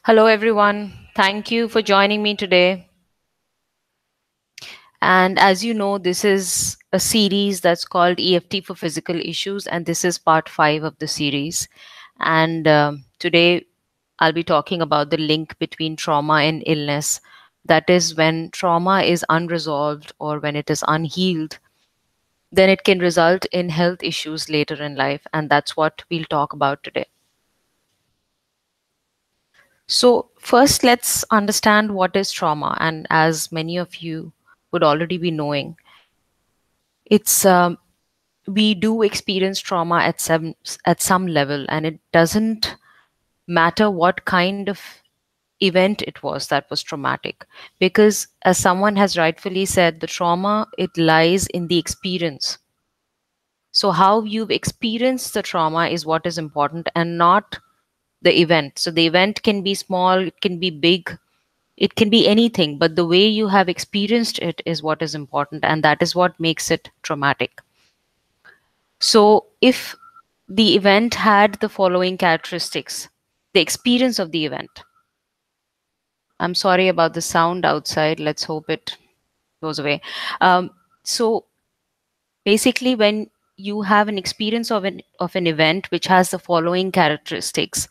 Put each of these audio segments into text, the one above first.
Hello, everyone. Thank you for joining me today. And as you know, this is a series that's called EFT for Physical Issues, and this is part five of the series. And today, I'll be talking about the link between trauma and illness. That is, when trauma is unresolved or when it is unhealed, then it can result in health issues later in life. And that's what we'll talk about today. So, first, let's understand what is trauma. And as many of you would already be knowing, it's we do experience trauma at some level, and it doesn't matter what kind of event it was that was traumatic, because as someone has rightfully said, the trauma, it lies in the experience. So how you've experienced the trauma is what is important, and not the event. So the event can be small, it can be big, it can be anything, but the way you have experienced it is what is important, and that is what makes it traumatic. So if the event had the following characteristics, the experience of the event. I'm sorry about the sound outside. Let's hope it goes away. So basically, when you have an experience of an event which has the following characteristics,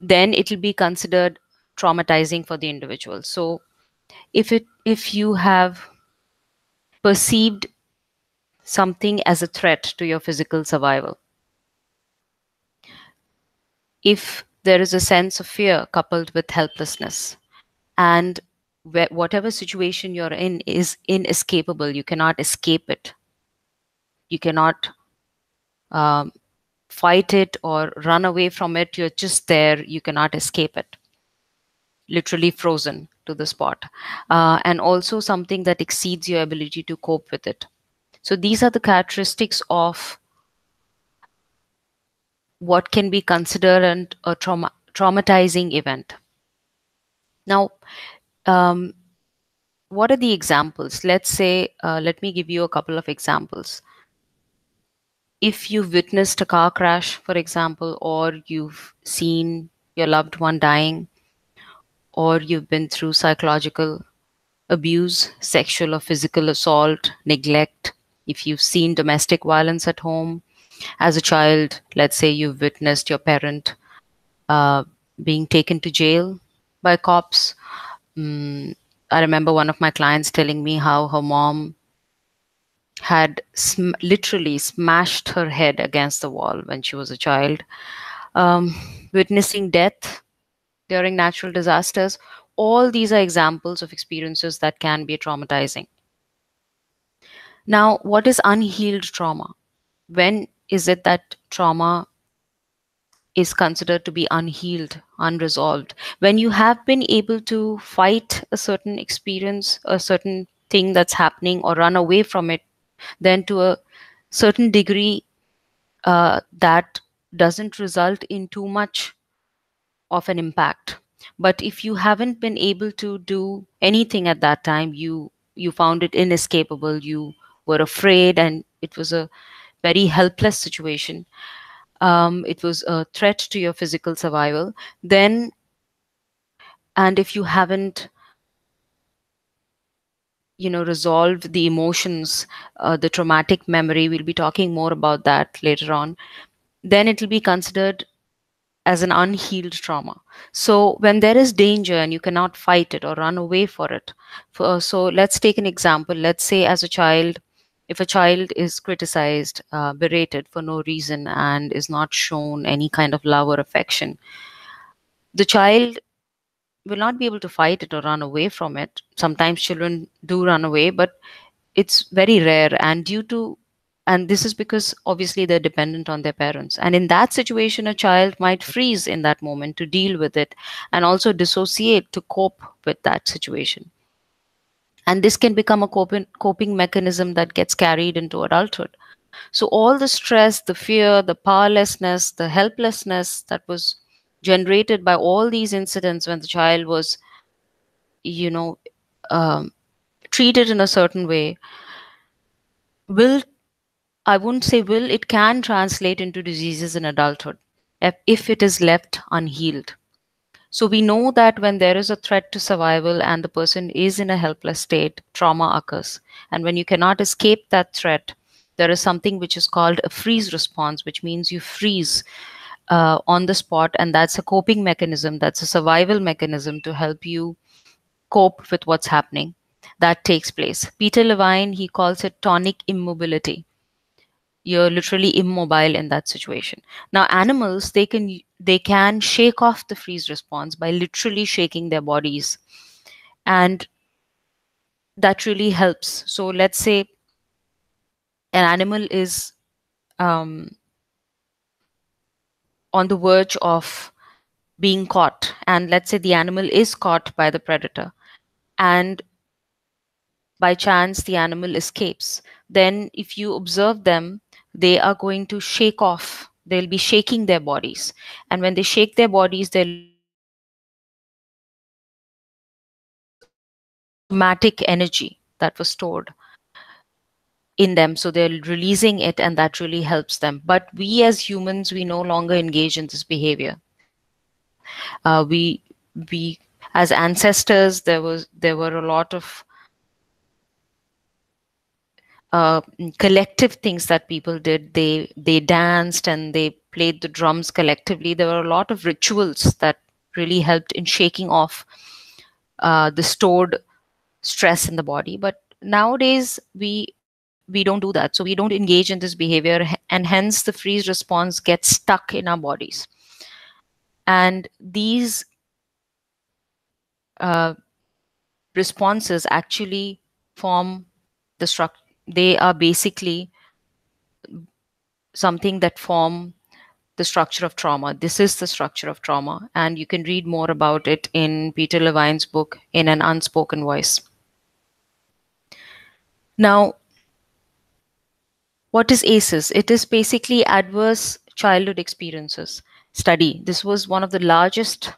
then it will be considered traumatizing for the individual. So if you have perceived something as a threat to your physical survival, if there is a sense of fear coupled with helplessness, and whatever situation you're in is inescapable, you cannot escape it, you cannot um, fight it or run away from it, you're just there, you cannot escape it, literally frozen to the spot, and also something that exceeds your ability to cope with it. So these are the characteristics of what can be considered a traumatizing event. Now, um, what are the examples? Let's say, let me give you a couple of examples. If you've witnessed a car crash, for example, or you've seen your loved one dying, or you've been through psychological abuse, sexual or physical assault, neglect, if you've seen domestic violence at home as a child, let's say you've witnessed your parent uh, being taken to jail by cops. I remember one of my clients telling me how her mom had literally smashed her head against the wall when she was a child. Um, Witnessing death during natural disasters, all these are examples of experiences that can be traumatizing. Now, what is unhealed trauma? When is it that trauma is considered to be unhealed, unresolved? When you have been able to fight a certain experience, a certain thing that's happening, or run away from it, then to a certain degree, that doesn't result in too much of an impact. But if you haven't been able to do anything at that time, you found it inescapable, you were afraid, and it was a very helpless situation, it was a threat to your physical survival, then, and if you haven't resolved the emotions, the traumatic memory, we'll be talking more about that later on, then it will be considered as an unhealed trauma. So when there is danger and you cannot fight it or run away for it, so let's take an example. Let's say, as a child, if a child is criticized, berated for no reason, and is not shown any kind of love or affection, the child will not be able to fight it or run away from it. Sometimes children do run away, but it's very rare, and this is because obviously they're dependent on their parents, and in that situation a child might freeze in that moment to deal with it, and also dissociate to cope with that situation, and this can become a coping mechanism that gets carried into adulthood. So all the stress, the fear, the powerlessness, the helplessness that was generated by all these incidents when the child was, you know um, treated in a certain way, will, I wouldn't say will, it can translate into diseases in adulthood if it is left unhealed. So we know that when there is a threat to survival and the person is in a helpless state, trauma occurs. And when you cannot escape that threat, there is something which is called a freeze response, which means you freeze on the spot. And that's a coping mechanism, that's a survival mechanism to help you cope with what's happening. That takes place. Peter Levine, he calls it tonic immobility. You're literally immobile in that situation. Now animals, they can shake off the freeze response by literally shaking their bodies, and that really helps. So let's say an animal is um, on the verge of being caught, and let's say the animal is caught by the predator, and by chance the animal escapes, then if you observe them, they are going to shake off, they'll be shaking their bodies. And when they shake their bodies, they're literally releasing somatic energy that was stored in them. So they're releasing it, and that really helps them. But we as humans, we no longer engage in this behavior. We as ancestors, there were a lot of collective things that people did. They danced and they played the drums collectively. There were a lot of rituals that really helped in shaking off the stored stress in the body. But nowadays we don't do that, so we don't engage in this behavior, and hence the freeze response gets stuck in our bodies. And these uh, responses actually form the structure. They are basically something that form the structure of trauma. This is the structure of trauma, and you can read more about it in Peter Levine's book, In an Unspoken Voice. Now, what is ACEs? It is basically adverse childhood experiences study. This was one of the largest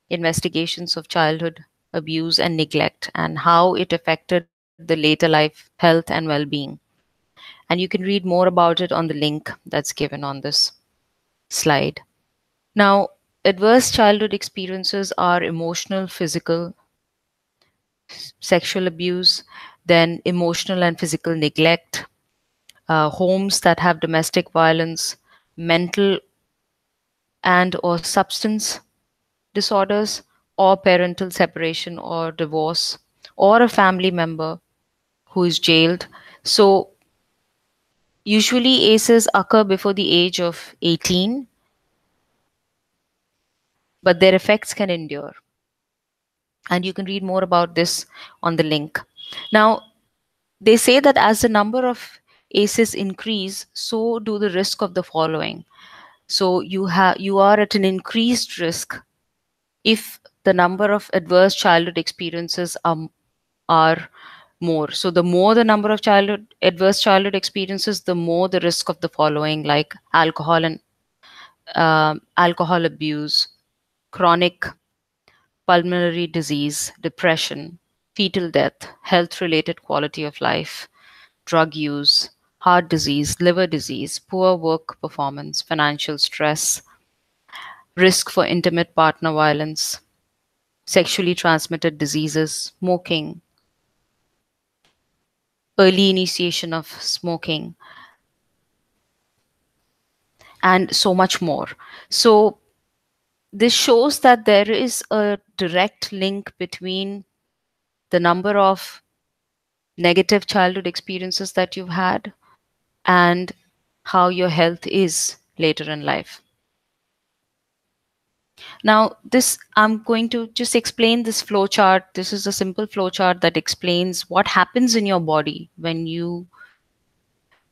investigations of childhood abuse and neglect, and how it affected the later life health and well being. And you can read more about it on the link that's given on this slide. Now, adverse childhood experiences are emotional, physical, sexual abuse, then emotional and physical neglect, homes that have domestic violence, mental and or substance disorders, or parental separation or divorce, or a family member who is jailed. So usually ACEs occur before the age of 18, but their effects can endure. And you can read more about this on the link. Now, they say that as the number of ACEs increase, so do the risk of the following. So you are at an increased risk if the number of adverse childhood experiences are more. So the more the number of childhood adverse childhood experiences, the more the risk of the following, like alcohol and alcohol abuse, chronic pulmonary disease, depression, fetal death, health related quality of life, drug use, heart disease, liver disease, poor work performance, financial stress, risk for intimate partner violence, sexually transmitted diseases, smoking, early initiation of smoking, and so much more. So, this shows that there is a direct link between the number of negative childhood experiences that you've had and how your health is later in life. Now, this I'm going to just explain this flow chart. This is a simple flow chart that explains what happens in your body when you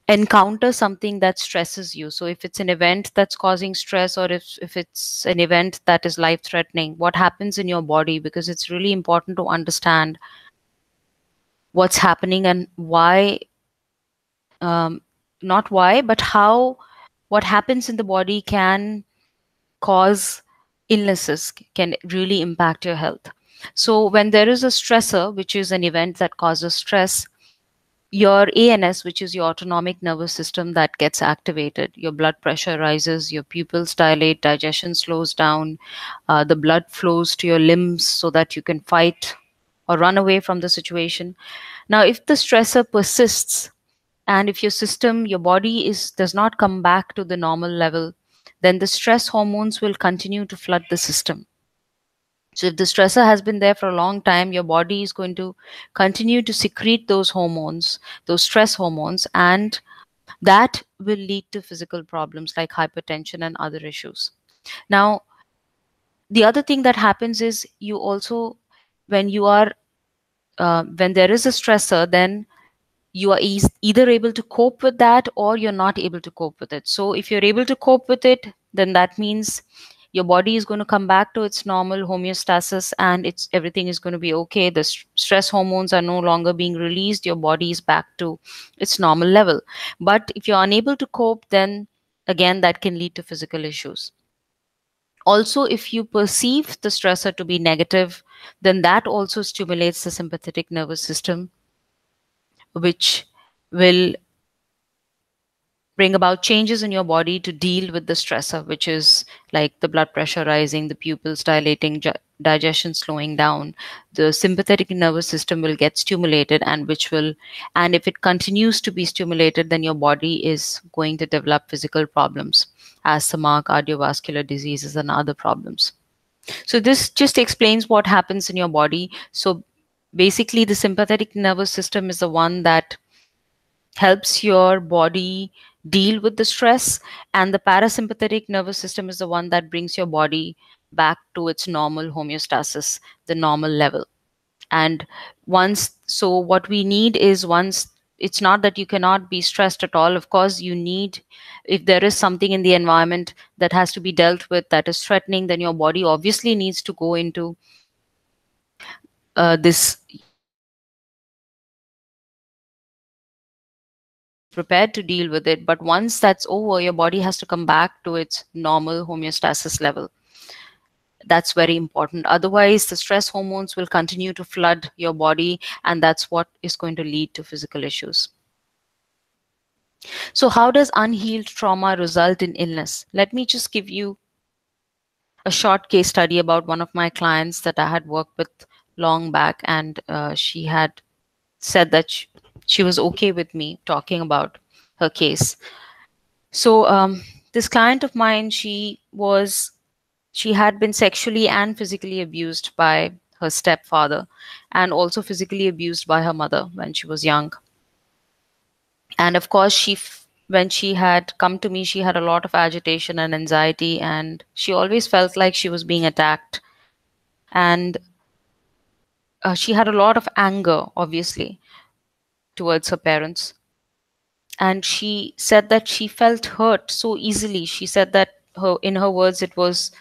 encounter something that stresses you. So if it's an event that's causing stress, or if it's an event that is life threatening, what happens in your body, because it's really important to understand what's happening and why, um, not why, but how what happens in the body can cause illnesses, can really impact your health. So when there is a stressor, which is an event that causes stress, your ANS, which is your autonomic nervous system, that gets activated. Your blood pressure rises, your pupils dilate, digestion slows down, the blood flows to your limbs so that you can fight or run away from the situation. Now, if the stressor persists, and if your system, your body does not come back to the normal level, then the stress hormones will continue to flood the system. So if the stressor has been there for a long time, your body is going to continue to secrete those hormones, those stress hormones, and that will lead to physical problems like hypertension and other issues. Now, the other thing that happens is you also, when you are, when there is a stressor, then you are either able to cope with that or you're not able to cope with it. So if you're able to cope with it, then that means your body is going to come back to its normal homeostasis, and it's everything is going to be okay. The stress hormones are no longer being released, your body is back to its normal level. But if you're unable to cope, then again that can lead to physical issues. Also, if you perceive the stressor to be negative, then that also stimulates the sympathetic nervous system, which will bring about changes in your body to deal with the stressor, which is like the blood pressure rising, the pupils dilating, digestion slowing down. The sympathetic nervous system will get stimulated, and and if it continues to be stimulated, then your body is going to develop physical problems, asthma, cardiovascular diseases, and other problems. So this just explains what happens in your body. So basically, the sympathetic nervous system is the one that helps your body deal with the stress, and the parasympathetic nervous system is the one that brings your body back to its normal homeostasis, the normal level. And what we need is, once, it's not that you cannot be stressed at all. Of course you need, if there is something in the environment that has to be dealt with that is threatening, then your body obviously needs to go into this, prepared to deal with it. But once that's over, your body has to come back to its normal homeostasis level. That's very important. Otherwise, the stress hormones will continue to flood your body, and that's what is going to lead to physical issues. So, how does unhealed trauma result in illness? Let me just give you a short case study about one of my clients that I had worked with long back, and she had said that she was okay with me talking about her case. So this client of mine, she had been sexually and physically abused by her stepfather, and also physically abused by her mother when she was young. And of course, when she had come to me, she had a lot of agitation and anxiety, and she always felt like she was being attacked. And she had a lot of anger, obviously, towards her parents. And she said that she felt hurt so easily. She said that in her words, it was,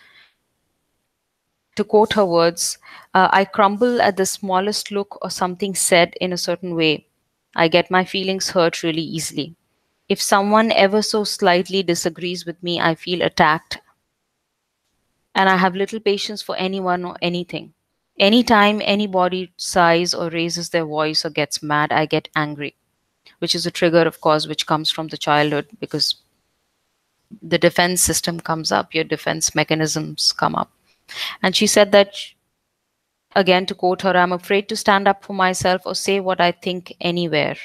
to quote her words, I crumble at the smallest look or something said in a certain way. I get my feelings hurt really easily. If someone ever so slightly disagrees with me, I feel attacked, and I have little patience for anyone or anything. Anytime anybody sighs or raises their voice or gets mad, I get angry, which is a trigger, of course, which comes from the childhood, because the defense system comes up, your defense mechanisms come up. And she said that, again, to quote her, I'm afraid to stand up for myself or say what I think anywhere.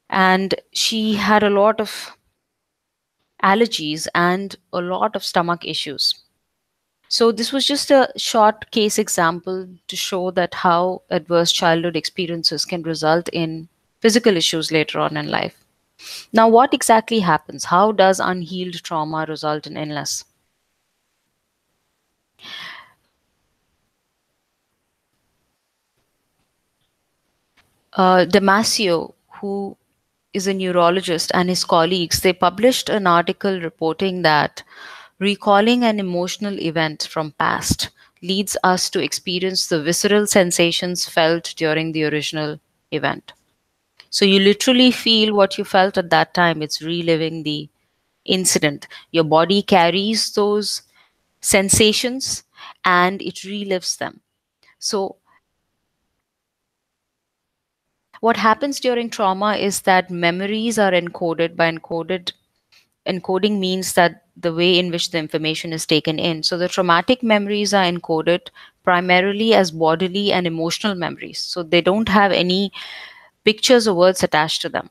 And she had a lot of allergies and a lot of stomach issues. So, this was just a short case example to show that how adverse childhood experiences can result in physical issues later on in life. Now, what exactly happens? How does unhealed trauma result in illness? Damasio, who is a neurologist, and his colleagues, they published an article reporting that recalling an emotional event from past leads us to experience the visceral sensations felt during the original event. So you literally feel what you felt at that time. It's reliving the incident. Your body carries those sensations and it relives them. So What happens during trauma is that memories are encoded. By encoding means that the way in which the information is taken in. So the traumatic memories are encoded primarily as bodily and emotional memories. So they don't have any pictures or words attached to them.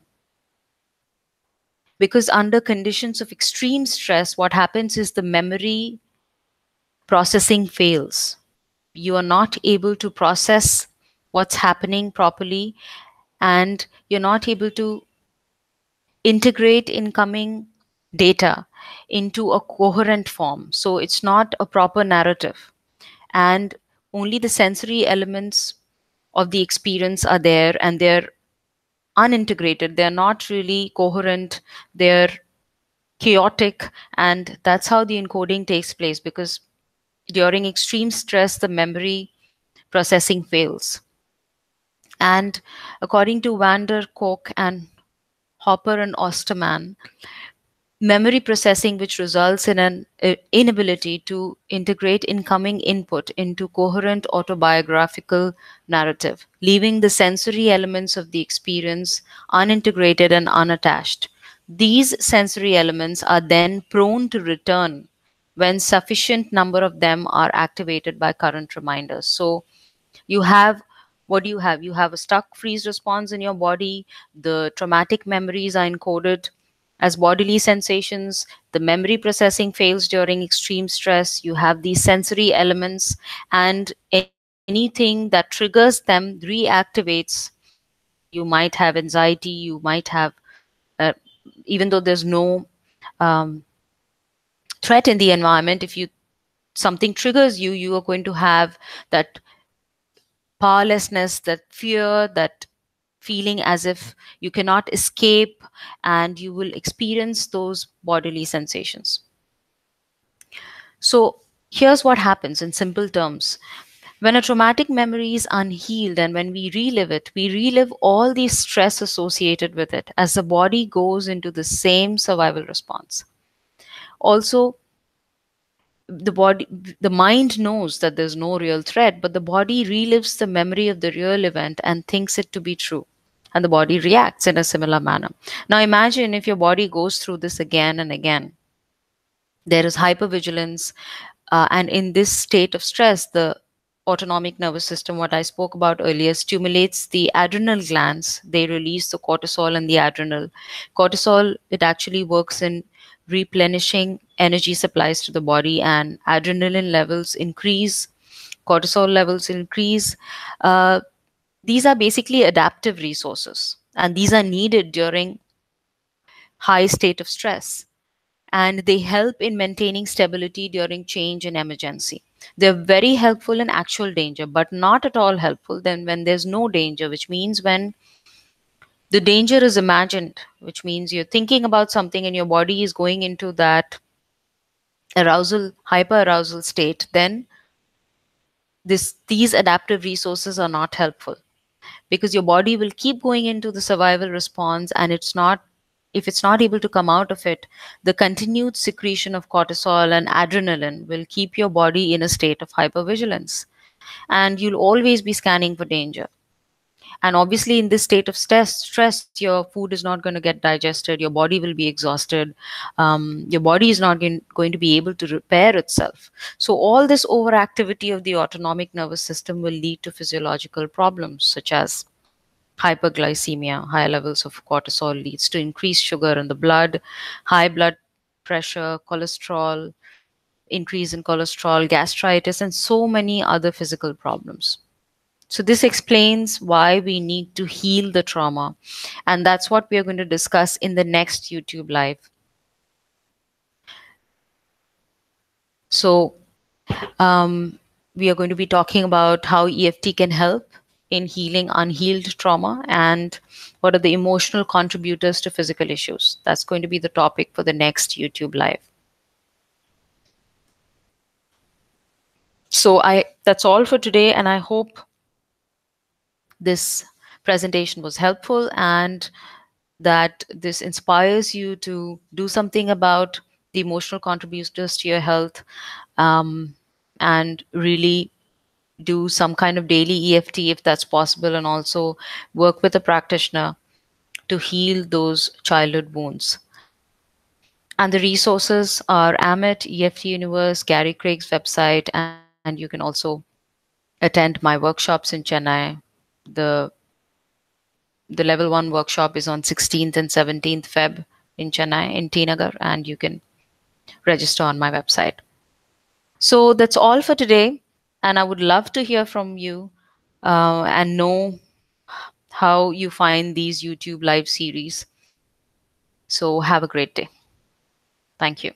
Because under conditions of extreme stress, what happens is the memory processing fails. You are not able to process what's happening properly, and you're not able to integrate incoming data into a coherent form. So it's not a proper narrative. And only the sensory elements of the experience are there, and they're unintegrated. They're not really coherent. They're chaotic. And that's how the encoding takes place, because during extreme stress, the memory processing fails. And according to Vander Koch and Hopper and Osterman, memory processing, which results in an inability to integrate incoming input into coherent autobiographical narrative, leaving the sensory elements of the experience unintegrated and unattached. These sensory elements are then prone to return when sufficient number of them are activated by current reminders. So you have, what do you have? You have a stuck freeze response in your body. The traumatic memories are encoded as bodily sensations. The memory processing fails during extreme stress. You have these sensory elements, and anything that triggers them reactivates. You might have anxiety, you might have, uh, even though there's no um, threat in the environment, if you something triggers you, you are going to have that powerlessness, that fear, that feeling as if you cannot escape, and you will experience those bodily sensations. So, here's what happens in simple terms. When a traumatic memory is unhealed and when we relive it, we relive all the stress associated with it as the body goes into the same survival response. Also, the body the mind knows that there's no real threat, but the body relives the memory of the real event and thinks it to be true, and the body reacts in a similar manner. Now imagine if your body goes through this again and again. There is hypervigilance, and in this state of stress, the autonomic nervous system, what I spoke about earlier, stimulates the adrenal glands. They release the cortisol and the adrenal. Cortisol, it actually works in replenishing energy supplies to the body, and adrenaline levels increase, cortisol levels increase. Uh, these are basically adaptive resources, and these are needed during high state of stress, and they help in maintaining stability during change and emergency. They're very helpful in actual danger, but not at all helpful then when there's no danger, which means when the danger is imagined, which means you're thinking about something and your body is going into that arousal, hyper arousal state, then these adaptive resources are not helpful, because your body will keep going into the survival response, and if it's not able to come out of it, the continued secretion of cortisol and adrenaline will keep your body in a state of hypervigilance, and you'll always be scanning for danger. And obviously in this state of stress, your food is not going to get digested, your body will be exhausted, your body is not going to be able to repair itself. So all this overactivity of the autonomic nervous system will lead to physiological problems such as hyperglycemia. High levels of cortisol leads to increased sugar in the blood, high blood pressure, cholesterol, increase in cholesterol, gastritis, and so many other physical problems. So this explains why we need to heal the trauma, and that's what we are going to discuss in the next YouTube live. So we are going to be talking about how EFT can help in healing unhealed trauma, and what are the emotional contributors to physical issues. That's going to be the topic for the next YouTube live. So I that's all for today, and I hope this presentation was helpful and that this inspires you to do something about the emotional contributors to your health, um, and really do some kind of daily EFT if that's possible, and also work with a practitioner to heal those childhood wounds. And the resources are Amit, EFT Universe, Gary Craig's website, and you can also attend my workshops in Chennai. The the level 1 workshop is on 16th and 17th Feb in Chennai in T Nagar, and you can register on my website. So that's all for today, and I would love to hear from you and know how you find these YouTube live series. So have a great day. Thank you.